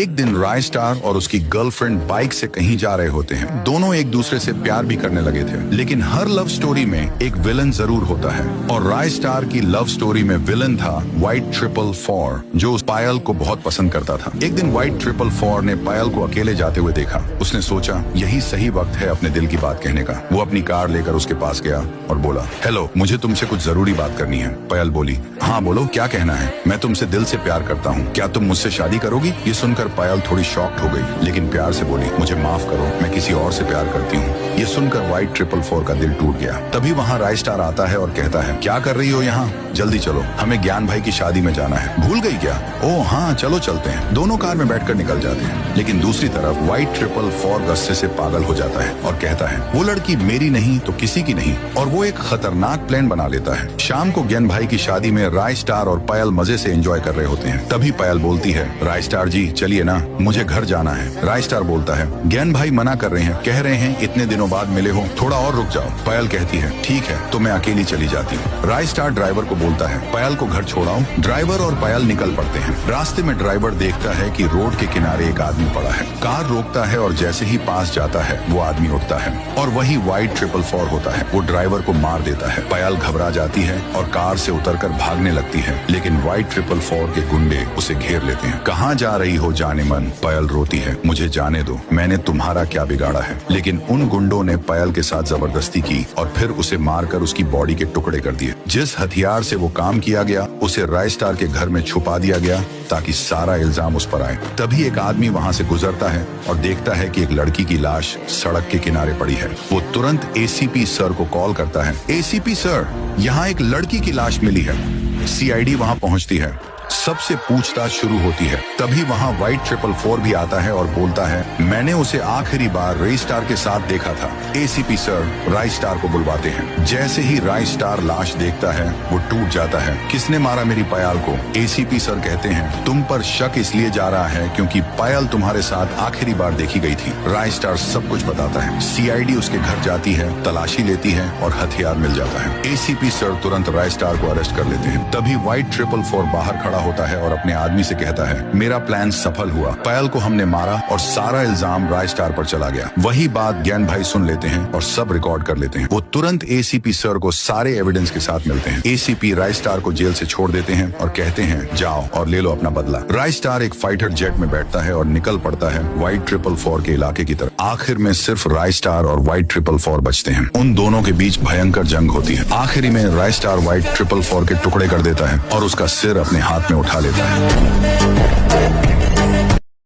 एक दिन राय स्टार और उसकी गर्लफ्रेंड बाइक से कहीं जा रहे होते हैं। दोनों एक दूसरे से प्यार भी करने लगे थे, लेकिन हर लव स्टोरी में एक विलन जरूर होता है और राय स्टार की लव स्टोरी में विलन था व्हाइट 444, जो उस पायल को बहुत पसंद करता था। एक दिन व्हाइट 444 ने पायल को अकेले जाते हुए देखा। उसने सोचा यही सही वक्त है अपने दिल की बात कहने का। वो अपनी कार लेकर उसके पास गया और बोला, हेलो, मुझे तुमसे कुछ जरूरी बात करनी है। पायल बोली, हाँ बोलो, क्या कहना है? मैं तुमसे दिल से प्यार करता हूँ, क्या तुम मुझसे शादी करोगी? ये सुनकर पायल थोड़ी शॉक्ड हो गई, लेकिन प्यार से बोली, मुझे माफ करो, मैं किसी और से प्यार करती हूँ। ये सुनकर व्हाइट 444 का दिल टूट गया। तभी वहाँ राय स्टार आता है और कहता है, क्या कर रही हो यहाँ? जल्दी चलो, हमें ज्ञान भाई की शादी में जाना है। भूल गई क्या? ओह हाँ, चलो चलते हैं। दोनों कार में बैठकर निकल जाते हैं, लेकिन दूसरी तरफ व्हाइट 444 गुस्से से पागल हो जाता है और कहता है, वो लड़की मेरी नहीं तो किसी की नहीं, और वो एक खतरनाक प्लान बना लेता है। शाम को ज्ञान भाई की शादी में राय स्टार और पायल मजे से एंजॉय कर रहे होते हैं। तभी पायल बोलती है, राय स्टार जी चलिए ना, मुझे घर जाना है। राय स्टार बोलता है, ज्ञान भाई मना कर रहे हैं, कह रहे हैं इतने दिनों बाद मिले हो, थोड़ा और रुक जाओ। पायल कहती है, ठीक है, तो मैं अकेली चली जाती हूँ। राय स्टार ड्राइवर को बोलता है, पायल को घर छोड़ाऊं। ड्राइवर और पायल निकल पड़ते हैं। रास्ते में ड्राइवर देखता है कि रोड के किनारे एक आदमी पड़ा है। कार रोकता है और जैसे ही पास जाता है वो आदमी उठता है और वही व्हाइट 444 होता है। वो ड्राइवर को मार देता है। पायल घबरा जाती है और कार से उतरकर भागने लगती है, लेकिन व्हाइट 444 के गुंडे उसे घेर लेते हैं। कहाँ जा रही हो जाने मन? पायल रोती है, मुझे जाने दो, मैंने तुम्हारा क्या बिगाड़ा है? लेकिन उन गुंडों ने पायल के साथ जबरदस्ती की और फिर उसे मारकर उसकी बॉडी के टुकड़े कर दिए। जिस हथियार से वो काम किया गया उसे राय स्टार के घर में छुपा दिया गया ताकि सारा इल्जाम उस पर आए। तभी एक आदमी वहाँ से गुजरता है और देखता है कि एक लड़की की लाश सड़क के किनारे पड़ी है। वो तुरंत एसीपी सर को कॉल करता है, एसीपी सर, यहाँ एक लड़की की लाश मिली है। सीआईडी वहाँ पहुँचती है, सबसे पूछताछ शुरू होती है। तभी वहाँ व्हाइट 444 भी आता है और बोलता है, मैंने उसे आखिरी बार राय स्टार के साथ देखा था। एसीपी सर राय स्टार को बुलवाते हैं। जैसे ही राय स्टार लाश देखता है वो टूट जाता है। किसने मारा मेरी पायल को? एसीपी सर कहते हैं, तुम पर शक इसलिए जा रहा है क्योंकि पायल तुम्हारे साथ आखिरी बार देखी गई थी। राय स्टार सब कुछ बताता है। सीआईडी उसके घर जाती है, तलाशी लेती है और हथियार मिल जाता है। एसीपी सर तुरंत राय स्टार को अरेस्ट कर लेते हैं। तभी व्हाइट 444 बाहर खड़ा होता है और अपने आदमी से कहता है, मेरा प्लान सफल हुआ, पायल को हमने मारा और सारा इल्जाम राय स्टार पर चला गया। वही बात ज्ञान भाई सुन लेते हैं और सब रिकॉर्ड कर लेते हैं। वो तुरंत एसीपी सर को सारे एविडेंस के साथ मिलते हैं। एसीपी राय स्टार को जेल से छोड़ देते हैं और कहते हैं, जाओ और ले लो अपना बदला। राय स्टार एक फाइटर जेट में बैठता है और निकल पड़ता है व्हाइट 444 के इलाके की तरफ। आखिर में सिर्फ राय स्टार और व्हाइट 444 बचते हैं। उन दोनों के बीच भयंकर जंग होती है। आखिरी में राय स्टार व्हाइट 444 के टुकड़े कर देता है और उसका सिर अपने हाथ में उठा लेता है।